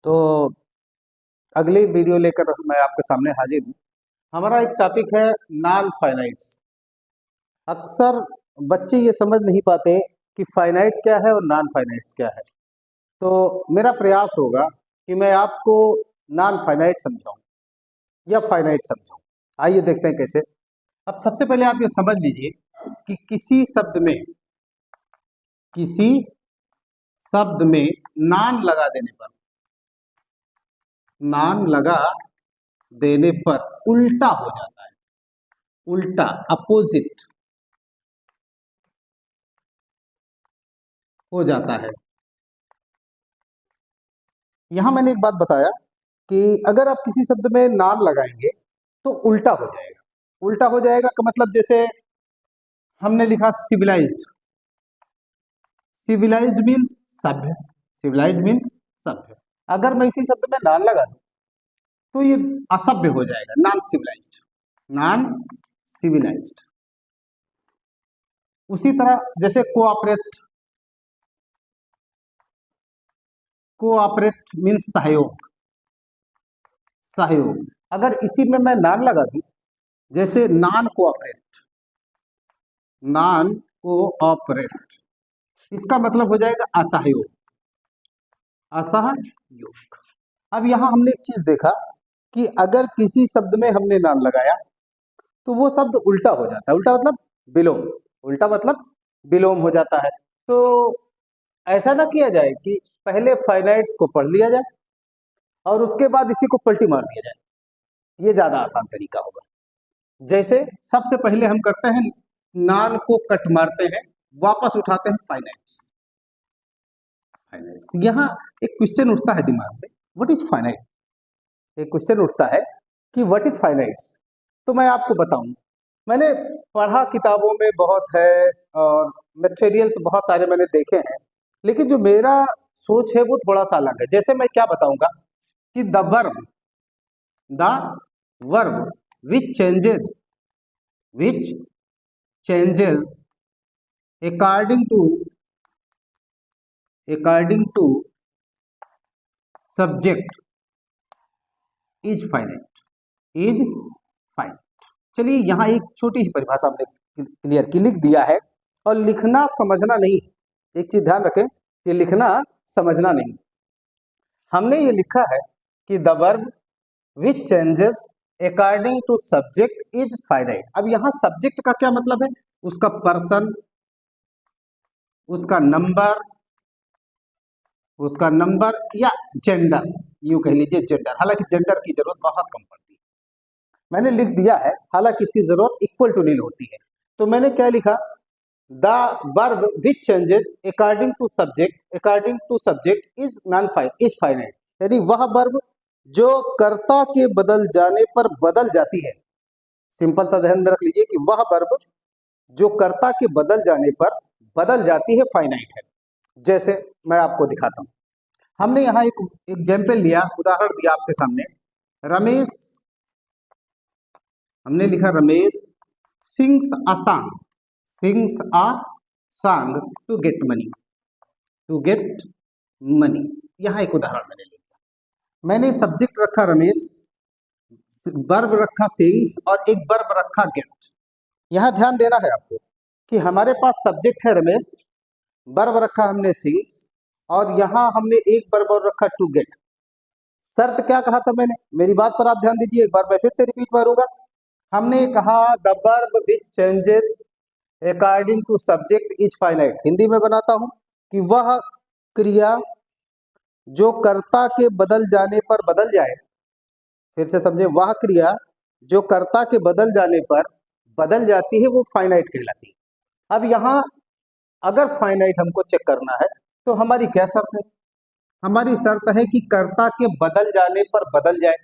तो अगली वीडियो लेकर मैं आपके सामने हाजिर हूँ। हमारा एक टॉपिक है नॉन फाइनाइट्स। अक्सर बच्चे ये समझ नहीं पाते कि फाइनाइट क्या है और नॉन फाइनाइट्स क्या है। तो मेरा प्रयास होगा कि मैं आपको नॉन फाइनाइट समझाऊं या फाइनाइट समझाऊं। आइए देखते हैं कैसे। अब सबसे पहले आप ये समझ लीजिए कि किसी शब्द में नॉन लगा देने पर उल्टा हो जाता है। उल्टा, अपोजिट हो जाता है। यहां मैंने एक बात बताया कि अगर आप किसी शब्द में नॉन लगाएंगे तो उल्टा हो जाएगा। उल्टा हो जाएगा का मतलब, जैसे हमने लिखा सिविलाइज्ड। सिविलाइज्ड मीन्स सभ्य। सिविलाइज्ड मीन्स सभ्य। अगर मैं इसी शब्द में नॉन लगा दूं तो ये असभ्य हो जाएगा, नॉन सिविलाइज्ड। Non civilised. उसी तरह जैसे कोऑपरेट। कोऑपरेट मीन्स सहयोग। सहयोग। अगर इसी में मैं नॉन लगा दूं, जैसे नॉन कोऑपरेट। नॉन कोऑपरेट, इसका मतलब हो जाएगा असहयोग। असहयोग। अब यहां हमने एक चीज देखा कि अगर किसी शब्द में हमने नॉन लगाया तो वो शब्द उल्टा हो जाता है। उल्टा मतलब विलोम। उल्टा मतलब विलोम हो जाता है। तो ऐसा ना किया जाए कि पहले फाइनाइट्स को पढ़ लिया जाए और उसके बाद इसी को पलटी मार दिया जाए। ये ज्यादा आसान तरीका होगा। जैसे सबसे पहले हम करते हैं, नॉन को कट मारते हैं, वापस उठाते हैं फाइनाइट्स। फाइनाइट्स। यहाँ एक क्वेश्चन उठता है दिमाग में, व्हाट इज फाइनाइट। एक क्वेश्चन उठता है कि व्हाट इज फाइनाइट्स। तो मैं आपको बताऊं, मैंने पढ़ा, किताबों में बहुत है और मटेरियल्स बहुत सारे मैंने देखे हैं, लेकिन जो मेरा सोच है वो थोड़ा सा अलग है। जैसे मैं क्या बताऊंगा कि the verb which changes according to subject is finite। चलिए यहाँ एक छोटी सी परिभाषा हमने क्लियर की लिख दिया है, और लिखना समझना नहीं। एक चीज ध्यान रखें कि लिखना समझना नहीं। हमने ये लिखा है कि the verb which changes according to subject is finite. अब यहाँ सब्जेक्ट का क्या मतलब है? उसका पर्सन, उसका नंबर या जेंडर, यूं कह लीजिए जेंडर। हालांकि जेंडर की जरूरत बहुत कम पड़ती है, मैंने लिख दिया है, हालांकि इसकी जरूरत इक्वल टू नील होती है। तो मैंने क्या लिखा, the verb which changes according to subject is finite. यानी वह वर्ब जो कर्ता के बदल जाने पर बदल जाती है। सिंपल सा ध्यान में रख लीजिए कि वह वर्ब जो कर्ता के बदल जाने पर बदल जाती है, फाइनाइट है। जैसे मैं आपको दिखाता हूं, हमने यहाँ एक एग्जाम्पल लिया, उदाहरण दिया आपके सामने। रमेश, हमने लिखा Ramesh sings a song to get money. यहाँ एक उदाहरण मैंने लिखा। मैंने सब्जेक्ट रखा रमेश, वर्ब रखा सिंग्स और एक वर्ब रखा गेट। यहाँ ध्यान देना है आपको कि हमारे पास सब्जेक्ट है रमेश, वर्ब रखा हमने सिंग्स, और यहाँ हमने एक वर्ब और रखा टू गेट। शर्त क्या कहा था मैंने, मेरी बात पर आप ध्यान दीजिए, एक बार मैं फिर से रिपीट मारूंगा। हमने कहा the verb which changes according to subject is finite. Hindi में बनाता हूं कि वह क्रिया जो कर्ता के बदल जाने पर बदल जाए। फिर से समझे, वह क्रिया जो कर्ता के बदल जाने पर बदल जाती है वो फाइनाइट कहलाती है। अब यहाँ अगर फाइनाइट हमको चेक करना है तो हमारी क्या शर्त है? हमारी शर्त है कि कर्ता के बदल जाने पर बदल जाए।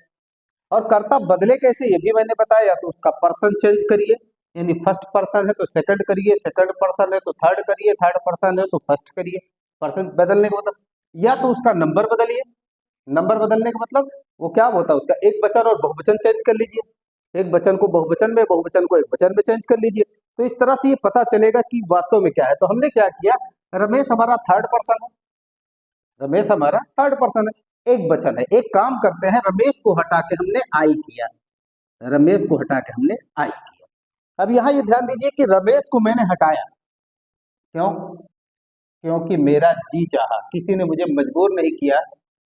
और कर्ता बदले कैसे, ये भी मैंने बताया। तो उसका पर्सन चेंज करिए, यानी फर्स्ट पर्सन है तो सेकंड करिए, सेकंड पर्सन है तो थर्ड करिए, थर्ड पर्सन है तो फर्स्ट करिए। पर्सन बदलने का मतलब, या तो उसका नंबर बदलिए। नंबर बदलने का मतलब वो क्या होता है, उसका एक वचन और बहुवचन चेंज कर लीजिए। एक वचन को बहुवचन में, बहुवचन को एक वचन में चेंज कर लीजिए। तो इस तरह से ये पता चलेगा कि वास्तव में क्या है। तो हमने क्या किया, रमेश हमारा थर्ड पर्सन है, रमेश हमारा थर्ड पर्सन है, एक वचन है। एक काम करते हैं, रमेश को हटा के हमने आई किया, रमेश को हटा के हमने आई किया। अब यहाँ ये ध्यान दीजिए कि रमेश को मैंने हटाया, क्यों? क्योंकि मेरा जी चाहा, किसी ने मुझे मजबूर नहीं किया,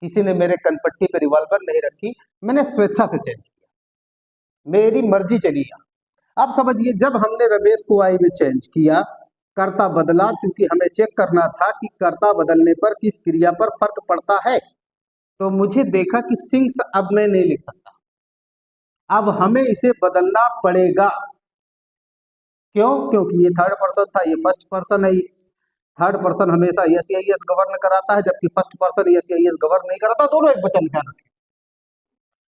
किसी ने मेरे कनपट्टी पे रिवॉल्वर नहीं रखी, मैंने स्वेच्छा से चेंज किया, मेरी मर्जी चली। अब समझिए, जब हमने रमेश को आई में चेंज किया, कर्ता बदला, चूंकि हमें चेक करना था कि कर्ता बदलने पर किस क्रिया पर फर्क पड़ता है, तो मुझे देखा कि सिंग्स अब मैं नहीं लिख सकता, अब हमें इसे बदलना पड़ेगा। क्यों? क्योंकि ये थर्ड पर्सन था, ये फर्स्ट पर्सन है। थर्ड पर्सन हमेशा यस या यस गवर्न कराता है, जबकि फर्स्ट पर्सन यस या यस गवर्न नहीं कराता। दोनों एक वचन, ध्यान रखें,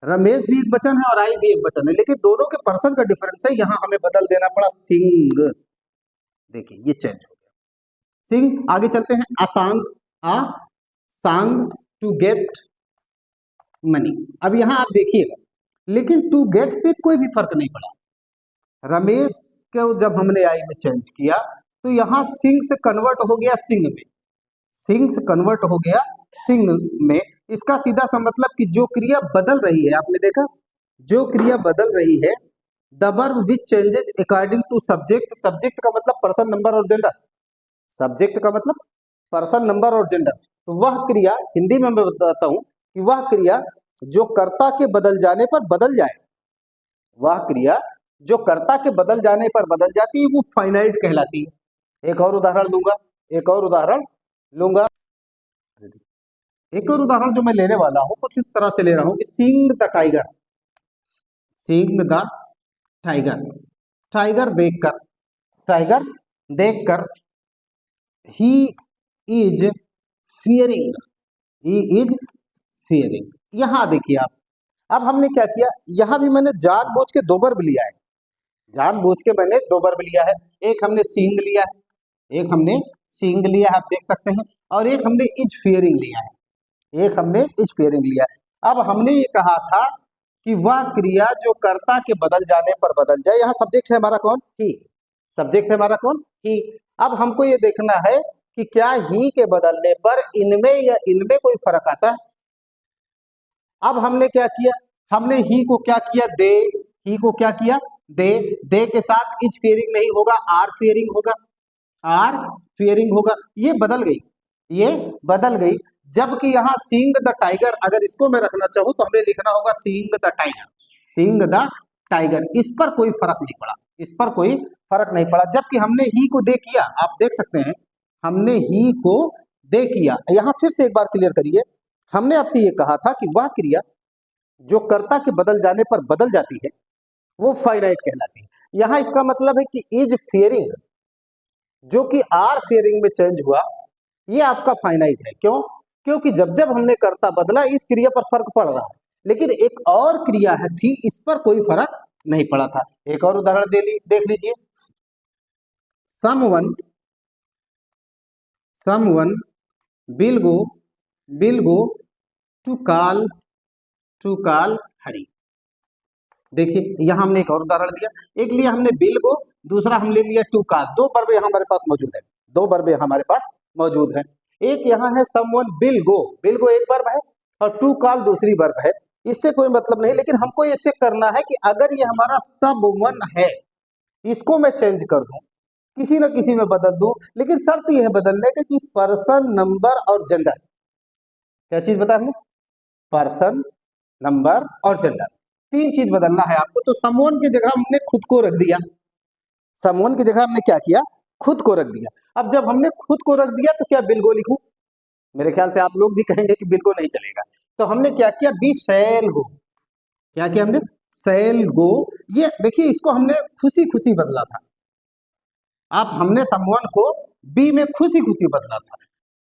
रमेश भी एक वचन है और आई भी एक वचन है, लेकिन दोनों के पर्सन का डिफरेंस है। यहां हमें बदल देना पड़ा सिंग, देखिए ये चेंज हो गया, सिंग। आगे चलते हैं, असंग, आ सांग टू गेट मनी। अब यहां आप देखिएगा, लेकिन टू गेट पे कोई भी फर्क नहीं पड़ा। रमेश को जब हमने आई में चेंज किया, तो यहां सिंग से कन्वर्ट हो गया सिंग में, सिंग से कन्वर्ट हो गया सिंग में। इसका सीधा सा मतलब कि जो क्रिया बदल रही है, आपने देखा, जो क्रिया बदल रही है, the verb which changes according to subject. Subject का मतलब पर्सन, नंबर और जेंडर, सब्जेक्ट का मतलब पर्सन, नंबर और जेंडर। तो वह क्रिया, हिंदी में मैं बताता हूं कि वह क्रिया जो कर्ता के बदल जाने पर बदल जाए, वह क्रिया जो कर्ता के बदल जाने पर बदल जाती है, वो फाइनाइट कहलाती है। एक और उदाहरण लूंगा, एक और उदाहरण लूंगा, एक और उदाहरण जो मैं लेने वाला हूं कुछ इस तरह से ले रहा हूं कि seeing the tiger, seeing the tiger, tiger देखकर, टाइगर देखकर, he is fearing, he is fearing. यहां देखिए आप, अब हमने क्या किया, यहां भी मैंने जानबूझ के दो वर्ब लिया है, जानबूझ के मैंने दो वर्ब लिया है। एक हमने सीइंग लिया है, एक हमने सीइंग लिया है, आप देख सकते हैं, और एक हमने इज फियरिंग लिया है, एक हमने इज फियरिंग लिया है। अब हमने ये कहा था कि वह क्रिया जो कर्ता के बदल जाने पर बदल जाए, यहाँ सब्जेक्ट है हमारा कौन? ही, सब्जेक्ट है हमारा कौन? ही। अब हमको ये देखना है कि क्या ही के बदलने पर इनमें या इनमें कोई फर्क आता है। अब हमने क्या किया, हमने ही को क्या किया, दे, ही को क्या किया, दे के साथ इज फियरिंग नहीं होगा, आर फियरिंग होगा, आर फियरिंग होगा। ये बदल गई, ये बदल गई। जबकि यहाँ सीइंग द टाइगर, अगर इसको मैं रखना चाहूं तो हमें लिखना होगा seeing the tiger, seeing the tiger. इस पर कोई फर्क नहीं पड़ा, इस पर कोई फर्क नहीं पड़ा। जबकि हमने ही को दे किया, आप देख सकते हैं, हमने ही को दे किया। यहाँ फिर से एक बार क्लियर करिए, हमने आपसे ये कहा था कि वह क्रिया जो कर्ता के बदल जाने पर बदल जाती है, वो फाइनाइट कहलाती है। यहाँ इसका मतलब है कि इज फियरिंग जो कि आर फियरिंग में चेंज हुआ, ये आपका फाइनाइट है। क्यों? क्योंकि जब जब हमने कर्ता बदला, इस क्रिया पर फर्क पड़ रहा है, लेकिन एक और क्रिया है थी, इस पर कोई फर्क नहीं पड़ा था। एक और उदाहरण देख लीजिए, someone, someone will go to call Hari. देखिए यहां हमने एक और उदाहरण दिया, एक लिया हमने विल गो, दूसरा हमने लिया टू कॉल। दो वर्ब यहां हमारे पास मौजूद है, दो वर्ब हमारे पास मौजूद है। एक यहाँ है समवन विल गो एक वर्ब है और टू कॉल दूसरी वर्ब है। इससे कोई मतलब नहीं, लेकिन हमको ये चेक करना है कि अगर ये हमारा समवन है, इसको मैं चेंज कर दूं, किसी न किसी में बदल दूं, लेकिन शर्त यह है बदलने का कि पर्सन, नंबर और जेंडर। क्या चीज बता हमने? पर्सन, नंबर और जेंडर, तीन चीज बदलना है आपको। तो समवन की जगह हमने खुद को रख दिया, समवन की जगह हमने क्या किया, खुद को रख दिया। अब जब हमने खुद को रख दिया तो क्या विल गो लिखूं? मेरे ख्याल से आप लोग भी कहेंगे कि विल गो नहीं चलेगा। तो हमने क्या किया, बी शैल गो। क्या किया हमने? शैल गो। ये देखिए, इसको हमने खुशी खुशी बदला था। आप, हमने समवन को बी में खुशी खुशी बदला था।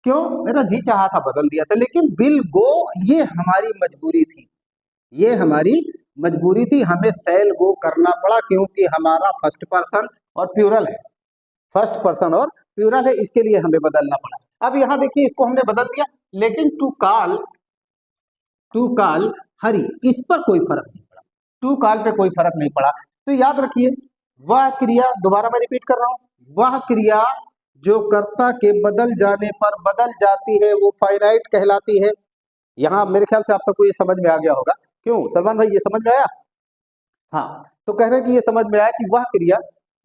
क्यों? मेरा जी चाहा था, बदल दिया था। लेकिन विल गो ये हमारी मजबूरी थी, ये हमारी मजबूरी थी, हमें शैल गो करना पड़ा, क्योंकि हमारा फर्स्ट पर्सन और प्लूरल है, फर्स्ट पर्सन और प्लूरल है, इसके लिए हमें बदलना पड़ा। अब यहां देखिए, इसको हमने बदल दिया, लेकिन टू कॉल हरी, इस पर कोई फर्क नहीं पड़ा, टू कॉल पे कोई फर्क नहीं पड़ा। तो याद रखिए, वह क्रिया, दोबारा मैं रिपीट कर रहा हूं, वह क्रिया जो कर्ता के बदल जाने पर बदल जाती है, वो फाइनाइट कहलाती है। यहाँ मेरे ख्याल से आप सबको ये समझ में आ गया होगा। क्यों सलमान भाई, ये समझ में आया? हाँ, तो कह रहे हैं कि ये समझ में आया कि वह क्रिया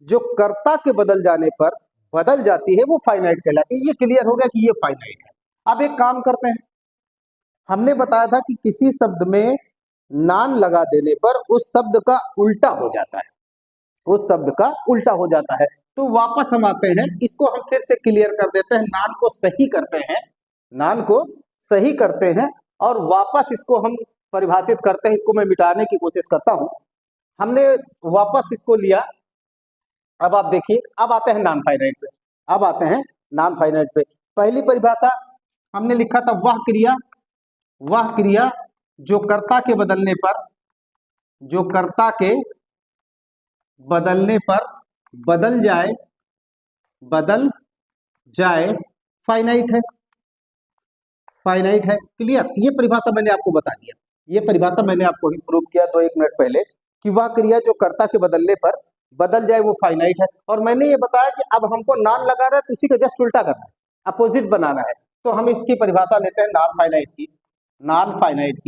जो कर्ता के बदल जाने पर बदल जाती है वो फाइनाइट कहलाती है। ये क्लियर हो गया कि ये फाइनाइट है। अब एक काम करते हैं, हमने बताया था कि किसी शब्द में नान लगा देने पर उस शब्द का उल्टा हो जाता है, उस शब्द का उल्टा हो जाता है। तो वापस हम आते हैं, इसको हम फिर से क्लियर कर देते हैं, नान को सही करते हैं, नान को सही करते हैं और वापस इसको हम परिभाषित करते हैं। इसको मैं मिटाने की कोशिश करता हूं। हमने वापस इसको लिया। अब आप देखिए, अब आते हैं नॉन फाइनाइट पे, अब आते हैं नॉन फाइनाइट पे। पहली परिभाषा हमने लिखा था, वह क्रिया जो कर्ता के बदलने पर, जो कर्ता के बदलने पर बदल जाए फाइनाइट है, फाइनाइट है। क्लियर? ये परिभाषा मैंने आपको बता दिया, ये परिभाषा मैंने आपको ही प्रूव किया 2-1 मिनट पहले कि वह क्रिया जो कर्ता के बदलने पर बदल जाए वो फाइनाइट है। और मैंने ये बताया कि अब हमको नॉन लगा रहा है तो उसी का जस्ट उल्टा करना है, अपोजिट बनाना है। तो हम इसकी परिभाषा लेते हैं नॉन फाइनाइट की। नॉन फाइनाइट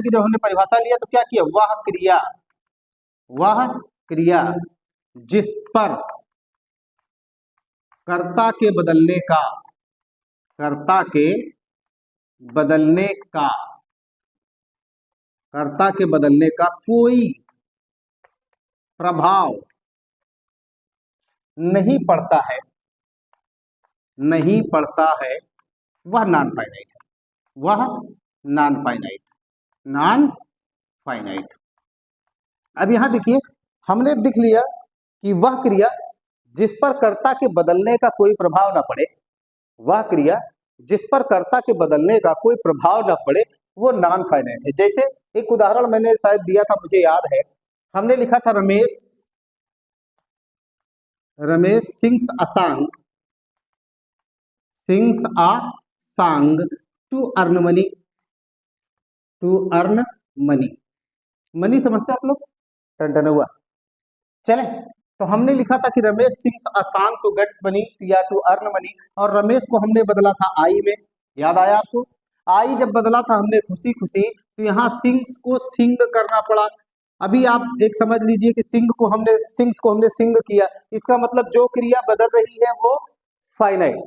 की जब हमने परिभाषा लिया तो क्या किया, वह क्रिया जिस पर कर्ता के बदलने का कोई प्रभाव नहीं पड़ता है, वह नॉन फाइनाइट है, वह नॉन फाइनाइट। अब यहां देखिए, हमने दिख लिया कि वह क्रिया जिस पर कर्ता के बदलने का कोई प्रभाव न पड़े, वह क्रिया जिस पर कर्ता के बदलने का कोई प्रभाव न पड़े वो नॉन फाइनाइट है। जैसे एक उदाहरण मैंने शायद दिया था, मुझे याद है, हमने लिखा था Ramesh sings a song to earn money. Money समझते आप लोग? टन हुआ। चले, तो हमने लिखा था कि Ramesh sings a song to get money या टू अर्न मनी, और रमेश को हमने बदला था आई में। याद आया आपको? आई जब बदला था हमने खुशी खुशी, तो यहाँ सिंग्स को सिंग करना पड़ा। अभी आप एक समझ लीजिए कि सिंग्स को हमने सिंग किया, इसका मतलब जो क्रिया बदल रही है वो फाइनाइट,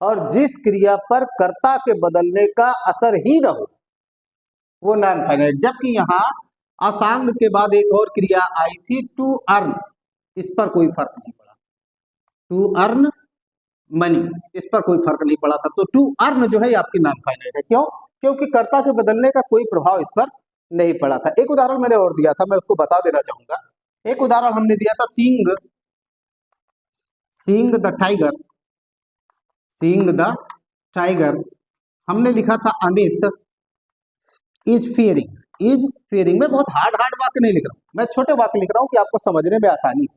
और जिस क्रिया पर कर्ता के बदलने का असर ही न हो वो नॉन फाइनाइट। जबकि यहाँ असांग के बाद एक और क्रिया आई थी टू अर्न, इस पर कोई फर्क नहीं पड़ा, टू अर्न मनी, इस पर कोई फर्क नहीं पड़ा था। तो टू अर्न जो है आपकी नॉन फाइनाइट है। क्यों? क्योंकि कर्ता के बदलने का कोई प्रभाव इस पर नहीं पड़ा था। एक उदाहरण मैंने और दिया था, मैं उसको बता देना चाहूंगा। एक उदाहरण हमने दिया था, सीइंग द टाइगर, हमने लिखा था अमित इज फियरिंग। मैं बहुत हार्ड वाक्य नहीं लिख रहा हूं, मैं छोटे वाक्य लिख रहा हूं कि आपको समझने में आसानी हो।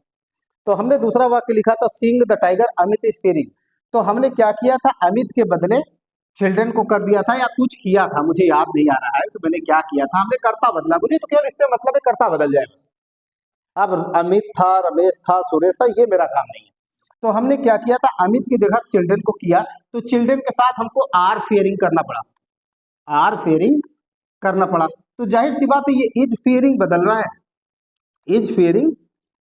तो हमने दूसरा वाक्य लिखा था, seeing the tiger Amit is fearing. तो हमने क्या किया था, अमित के बदले चिल्ड्रन को कर दिया था, या कुछ किया था, मुझे याद नहीं आ रहा है तो मैंने क्या किया था, हमने कर्ता बदला। मुझे तो केवल इससे मतलब है कर्ता बदल जाए बस। अब अमित था, रमेश था, सुरेश था, ये मेरा काम नहीं है। तो हमने क्या किया था, अमित की जगह चिल्ड्रन को किया, तो चिल्ड्रन के साथ हमको आर फियरिंग करना पड़ा। तो जाहिर सी बात है ये इज फियरिंग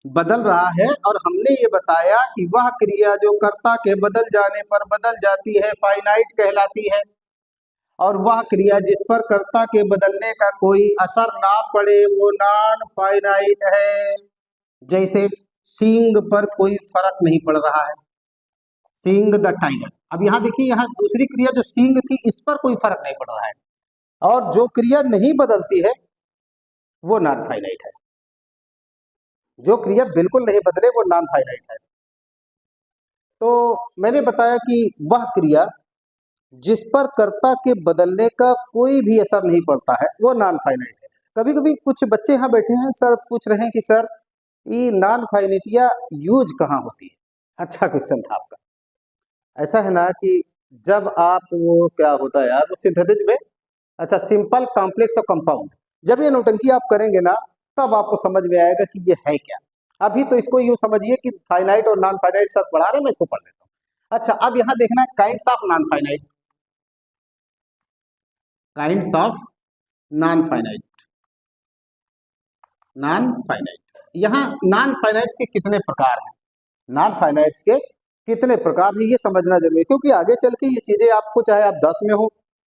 बदल रहा है, और हमने ये बताया कि वह क्रिया जो कर्ता के बदल जाने पर बदल जाती है फाइनाइट कहलाती है, और वह क्रिया जिस पर कर्ता के बदलने का कोई असर ना पड़े वो नॉन फाइनाइट है। जैसे सींग पर कोई फर्क नहीं पड़ रहा है, सींग द टाइगर। अब यहाँ देखिए, यहाँ दूसरी क्रिया जो सींग थी इस पर कोई फर्क नहीं पड़ रहा है, और जो क्रिया नहीं बदलती है वो नॉन फाइनाइट है, जो क्रिया बिल्कुल नहीं बदले वो नॉन फाइनाइट है। तो मैंने बताया कि वह क्रिया जिस पर कर्ता के बदलने का कोई भी असर नहीं पड़ता है वो नॉन फाइनाइट है। कभी कभी कुछ बच्चे यहाँ बैठे हैं सर, पूछ रहे हैं कि सर ये नॉन फाइनाइटिया यूज कहाँ होती है? अच्छा क्वेश्चन था आपका। ऐसा है ना कि जब आप वो क्या होता है यार, वो सिंथेसिस में, अच्छा सिंपल, कॉम्प्लेक्स और कंपाउंड, जब ये नोटंकी आप करेंगे ना तब आपको समझ में आएगा कि ये है क्या। अभी तो इसको यूं समझिए कि फाइनाइट और नॉन फाइनाइट सब पढ़ा रहे हैं, मैं इसको पढ़ लेता हूँ। अच्छा, अब यहाँ देखना है kinds of non finite. Kinds of non finite. Non finite, यहाँ नॉन फाइनाइट्स के कितने प्रकार हैं, नॉन फाइनाइट्स के कितने प्रकार हैं, ये समझना जरूरी है, क्योंकि आगे चल के ये चीजें आपको, चाहे आप 10 में हो,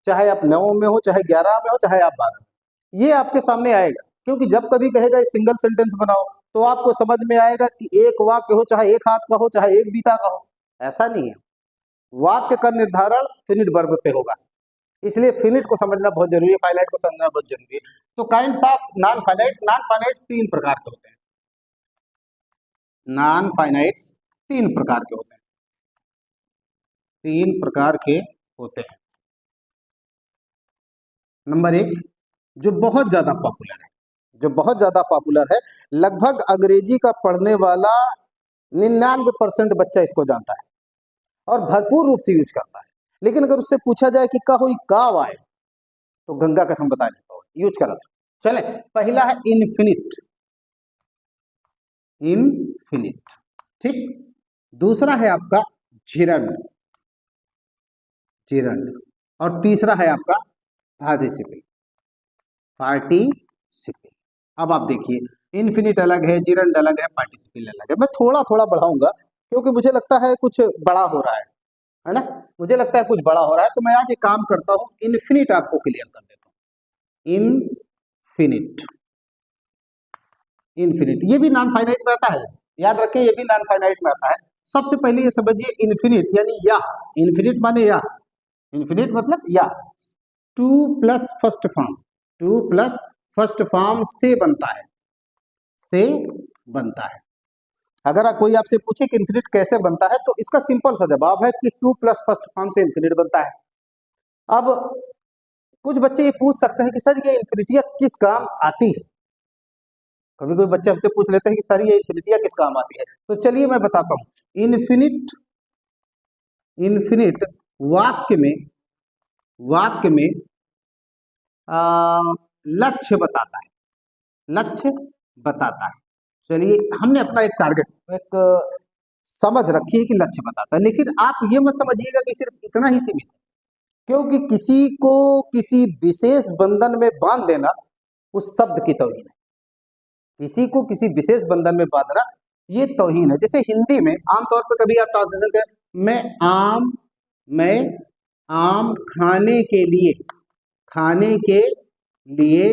चाहे आप 9 में हो, चाहे 11 में हो, चाहे आप 12 में, ये आपके सामने आएगा। क्योंकि जब कभी कहेगा सिंगल सेंटेंस बनाओ, तो आपको समझ में आएगा कि एक वाक्य हो, चाहे एक हाथ का हो, चाहे एक बीता का हो, ऐसा नहीं है। वाक्य का निर्धारण फिनिट वर्ब पे होगा, इसलिए फिनिट को समझना बहुत जरूरी है, फाइनाइट को समझना बहुत जरूरी है। तो kinds of non finite, non finites 3 प्रकार के होते हैं। नॉन फाइनाइट्स 3 प्रकार के होते हैं, 3 प्रकार के होते हैं। नंबर 1, जो बहुत ज्यादा पॉपुलर है, जो बहुत ज्यादा पॉपुलर है, लगभग अंग्रेजी का पढ़ने वाला 99% बच्चा इसको जानता है और भरपूर रूप से यूज करता है। लेकिन अगर उससे पूछा जाए कि कहो काव आए, तो गंगा कसम बता देता हूँ, यूज करा। चले, पहला है इन्फिनिट, इन्फिनिट, ठीक। दूसरा है आपका जिरंड, जिरंड, और तीसरा है आपका पार्टिसिपल, पार्टिसिपल। अब आप देखिए, इन्फिनिट अलग है, जिरंड अलग है, पार्टिसिपल अलग है। मैं थोड़ा थोड़ा बढ़ाऊंगा क्योंकि मुझे लगता है कुछ बड़ा हो रहा है ना, मुझे लगता है कुछ बड़ा हो रहा है। तो मैं आज एक काम करता हूं, इन्फिनिट आपको क्लियर कर देता हूं। इन्फिनिट, इन्फिनिट, ये भी नॉन फाइनाइट में आता है, याद रखें, ये भी नॉन फाइनाइट में आता है। सबसे पहले ये समझिए, इन्फिनिट यानी या, इन्फिनिट माने या, इन्फिनिट मतलब या, 2 plus first form, 2 plus first form से बनता है, से बनता है। अगर कोई आपसे पूछे कि इन्फिनिट कैसे बनता है, तो इसका सिंपल सा जवाब है कि 2 प्लस फर्स्ट फॉर्म से इन्फिनिट बनता है। अब कुछ बच्चे ये पूछ सकते हैं कि सर ये इन्फिनिटियां किस काम आती है, कभी कोई बच्चे हमसे पूछ लेते हैं कि सर ये इन्फिनिटियां किस काम आती है। तो चलिए मैं बताता हूं, इन्फिनिट, इन्फिनिट वाक्य में, वाक्य में लक्ष्य बताता है, लक्ष्य बताता है। चलिए, हमने अपना एक टारगेट, एक समझ रखी है कि लक्ष्य बताता है, लेकिन आप ये मत समझिएगा कि सिर्फ इतना ही सीमित है, क्योंकि किसी को किसी विशेष बंधन में बांध देना उस शब्द की तौहीन है, किसी को किसी विशेष बंधन में बांधना ये तौहीन है। जैसे हिंदी में आमतौर पर कभी आप ट्रांसलेशन करें, मैं आम खाने के लिए, खाने के लिए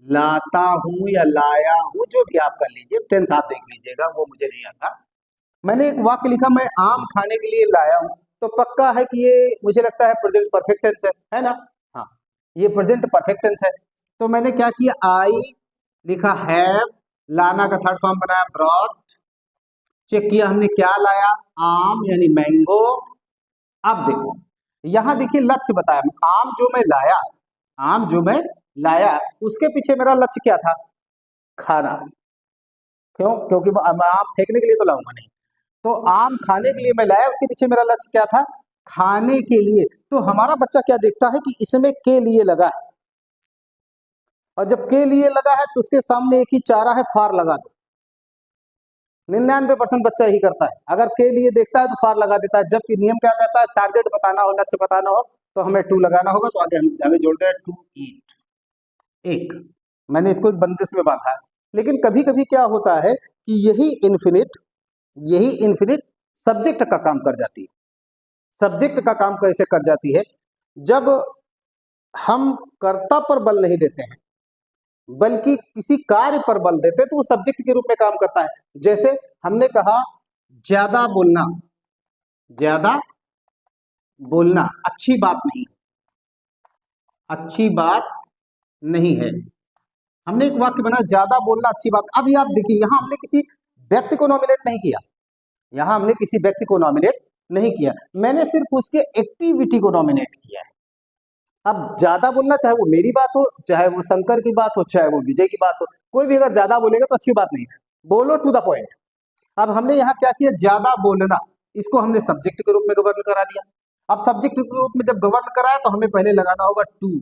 लाता हूं या लाया हूं, जो भी आप कर लीजिए, टेंस आप देख लीजिएगा, वो मुझे नहीं आता। मैंने एक वाक्य लिखा, मैं आम खाने के लिए लाया हूं, तो पक्का है कि ये मुझे लगता है प्रेजेंट परफेक्ट टेंस है ना, हाँ, ये प्रेजेंट परफेक्ट टेंस है। तो मैंने क्या किया, आई लिखा, हैव, लाना का थर्ड फॉर्म बनाया ब्रॉट, चेक किया हमने क्या लाया, आम यानी मैंगो। अब देखो, यहां देखिए लक्ष्य बताया, आम जो मैं लाया, आम जो मैं लाया, उसके पीछे मेरा लक्ष्य क्या था, खाना। क्यों, क्योंकि मैं आम फेंकने के लिए तो लाऊंगा नहीं, तो आम खाने के लिए मैं लाया, उसके पीछे मेरा लक्ष्य क्या था, खाने के लिए। तो हमारा बच्चा क्या देखता है कि इसमें के लिए लगा है, और जब के लिए लगा है तो उसके सामने एक ही चारा है, फार लगा दो। 99% बच्चा यही करता है, अगर के लिए देखता है तो फार लगा देता है, जबकि नियम क्या कहता है, टारगेट बताना हो, लक्ष्य बताना हो, तो हमें टू लगाना होगा। तो आगे हमें जोड़ दे टू ईट, एक, मैंने इसको एक बंदिश में बांधा है। लेकिन कभी कभी क्या होता है कि यही इन्फिनिट सब्जेक्ट का काम कर जाती है। सब्जेक्ट का काम कैसे कर जाती है, जब हम कर्ता पर बल नहीं देते हैं बल्कि किसी कार्य पर बल देते हैं, तो वो सब्जेक्ट के रूप में काम करता है। जैसे हमने कहा ज्यादा बोलना, ज्यादा बोलना अच्छी बात नहीं, अच्छी बात नहीं है। हमने एक वाक्य बनाया, ज्यादा बोलना अच्छी बात। अब ये आप देखिए, यहां हमने किसी व्यक्ति को नॉमिनेट नहीं किया, यहां हमने किसी व्यक्ति को नॉमिनेट नहीं किया, मैंने सिर्फ उसके एक्टिविटी को नॉमिनेट किया है। अब ज्यादा बोलना, चाहे वो मेरी बात हो, चाहे वो शंकर की बात हो, चाहे वो विजय की बात हो, कोई भी अगर ज्यादा बोलेगा तो अच्छी बात नहीं है, बोलो टू द पॉइंट। अब हमने यहाँ क्या किया, ज्यादा बोलना, इसको हमने सब्जेक्ट के रूप में गवर्न करा दिया। अब सब्जेक्ट के रूप में जब गवर्न कराया, तो हमें पहले लगाना होगा टू,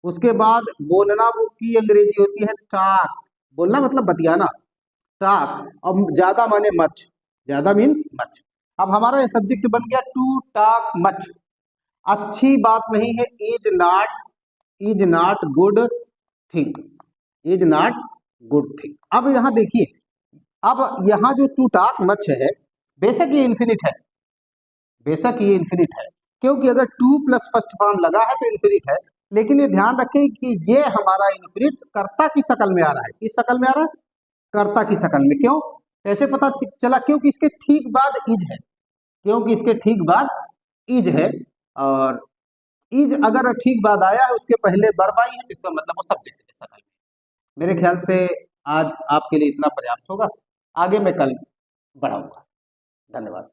उसके बाद बोलना की अंग्रेजी होती है टॉक, बोलना मतलब बतियाना, टॉक। अब ज्यादा माने मच, ज्यादा मीन्स मच। अब हमारा ये सब्जेक्ट बन गया टू टॉक मच, अच्छी बात नहीं है, is not is not good thing, is not good thing. अब यहाँ देखिए, अब यहाँ जो टू टॉक मच है, बेशक ये इन्फिनिट है, बेशक ये इन्फिनिट है, क्योंकि अगर टू प्लस फर्स्ट फॉर्म लगा है तो इन्फिनिट है। लेकिन ये ध्यान रखें कि ये हमारा इन्फिनिट कर्ता की शक्ल में आ रहा है। किस शक्ल में आ रहा है? कर्ता की शक्ल में। क्यों ऐसे पता चला? क्योंकि इसके ठीक बाद इज है, क्योंकि इसके ठीक बाद इज है, और इज अगर ठीक बाद आया है उसके पहले वर्ब आई है, इसका मतलब वो सब्जेक्ट है शक्ल में। मेरे ख्याल से आज आपके लिए इतना पर्याप्त होगा, आगे मैं कल बढ़ाऊंगा। धन्यवाद।